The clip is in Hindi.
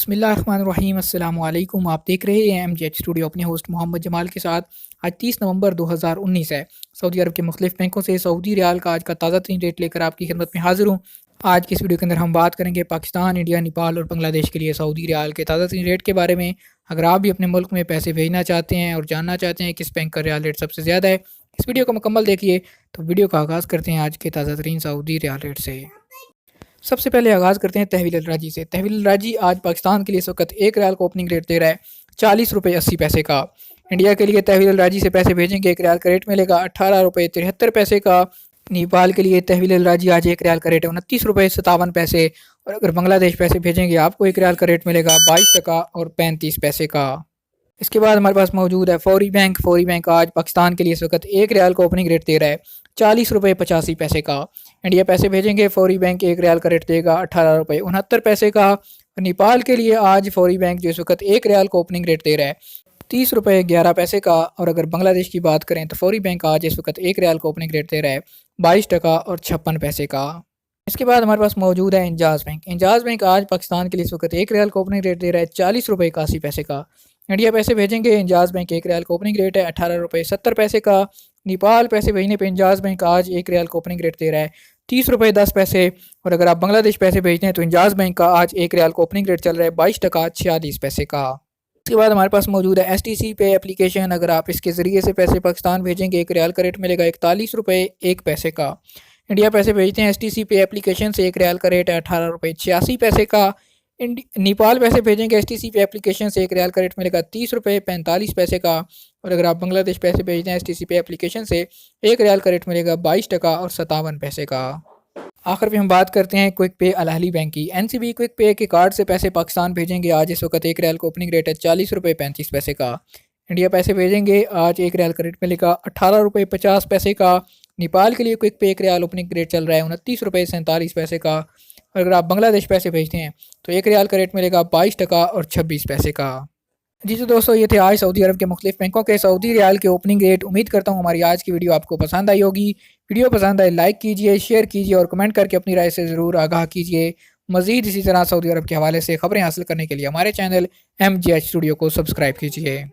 बिस्मिल्लाहिर्रहमानिर्रहीम अस्सलाम वालेकुम। आप देख रहे हैं एमजेएच स्टूडियो, अपने होस्ट मोहम्मद जमाल के साथ। आज 30 नवंबर 2019 है। सऊदी अरब के मुख्तलिफ बैंकों से सऊदी रियाल का आज का ताज़ा तरीन रेट लेकर आपकी खिदमत में हाजिर हूँ। आज की इस वीडियो के अंदर हम बात करेंगे पाकिस्तान, इंडिया, नेपाल और बांग्लादेश के लिए सऊदी रियाल के ताज़ा तरीन रेट के बारे में। अगर आप भी अपने मुल्क में पैसे भेजना चाहते हैं और जानना चाहते हैं किस बैंक का रियाल रेट सबसे ज़्यादा है, इस वीडियो को मुकम्मल देखिए। तो वीडियो का आगाज़ करते हैं आज के ताज़ा तरीन सऊदी रियाल रेट से। सबसे पहले आगाज़ करते हैं तहवील राजी से। तहवील राजी आज पाकिस्तान के लिए इस वक्त 1 रियाल का ओपनिंग रेट दे रहा है 40 रुपये 80 पैसे का। इंडिया के लिए तहवील राजी से पैसे भेजेंगे 1 रियाल का रेट मिलेगा 18 रुपये 73 पैसे का। नेपाल के लिए तहवील राजी आज 1 रियाल का रेट है 29 रुपये 57 पैसे। और अगर बांग्लादेश पैसे भेजेंगे आपको 1 रियाल का रेट मिलेगा 22 टका और 35 पैसे का। इसके बाद हमारे पास मौजूद है फौरी बैंक। फौरी बैंक आज पाकिस्तान के लिए इस वक्त 1 रियाल का ओपनिंग रेट दे रहा है 40 रुपये 85 पैसे का। इंडिया पैसे भेजेंगे फौरी बैंक 1 रियाल का रेट देगा 18 रुपये 69 पैसे का। नेपाल के लिए आज फौरी बैंक जो इस वक्त 1 रियाल का ओपनिंग रेट दे रहा है 30 रुपये 11 पैसे का। और अगर बांग्लादेश की बात करें तो फौरी बैंक आज इस वक्त 1 रियाल का ओपनिंग रेट दे रहा है 22 टका और 56 पैसे का। इसके बाद हमारे पास मौजूद है एंजाज बैंक। एंजाज बैंक आज पाकिस्तान के लिए इस वक्त 1 रियाल का ओपनिंग रेट दे रहा है 40 रुपये 81 पैसे का। इंडिया पैसे भेजेंगे एंजाज बैंक 1 रियाल का ओपनिंग रेट है 18 रुपये 70 पैसे का। नेपाल पैसे भेजने पे एंजाज बैंक आज 1 रियाल का ओपनिंग रेट दे रहा है 30 रुपये 10 पैसे। और अगर आप बांग्लादेश पैसे भेजते हैं तो एंजाज बैंक का आज 1 रियाल का ओपनिंग रेट चल रहा है 22 टका 46 पैसे का। इसके बाद हमारे पास मौजूद है STC पे एप्लीकेशन। अगर आप इसके ज़रिए से पैसे पाकिस्तान भेजेंगे 1 रियाल का रेट मिलेगा 41 रुपये 1 पैसे का। इंडिया पैसे भेजते हैं STC पे एप्लीकेशन से 1 रियाल का रेट है 18 रुपये 86 पैसे का। नेपाल पैसे भेजेंगे STC पे एप्लीकेशन से 1 रियाल का रेट मिलेगा 30 रुपये 45 पैसे का। और अगर आप बांग्लादेश पैसे भेजते हैं STC पे एप्लीकेशन से 1 रियाल का रेट मिलेगा 22 टका और 57 पैसे का। आखिर में हम बात करते हैं क्विक पे अल अहली बैंक की। NCB क्विक पे के कार्ड से पैसे पाकिस्तान भेजेंगे आज इस वक्त 1 रियाल का ओपनिंग रेट है 40 रुपये 35 पैसे का। इंडिया पैसे भेजेंगे आज 1 रियाल का रेट मिलेगा 18 रुपये 50 पैसे का। नेपाल के लिए क्विक पे 1 रियाल ओपनिंग रेट चल रहा है 29 रुपये 47 पैसे का। और अगर आप बांग्लादेश पैसे भेजते हैं तो 1 रियाल का रेट मिलेगा 22 टका और 26 पैसे का। जी तो दोस्तों, ये थे आज सऊदी अरब के मुख्तलिफ बैंकों के सऊदी रियाल के ओपनिंग रेट। उम्मीद करता हूँ हमारी आज की वीडियो आपको पसंद आई होगी। वीडियो पसंद आए लाइक कीजिए, शेयर कीजिए और कमेंट करके अपनी राय से ज़रूर आगाह कीजिए। मज़ीद इसी तरह सऊदी अरब के हवाले से खबरें हासिल करने के लिए हमारे चैनल MGH स्टूडियो को सब्सक्राइब कीजिए।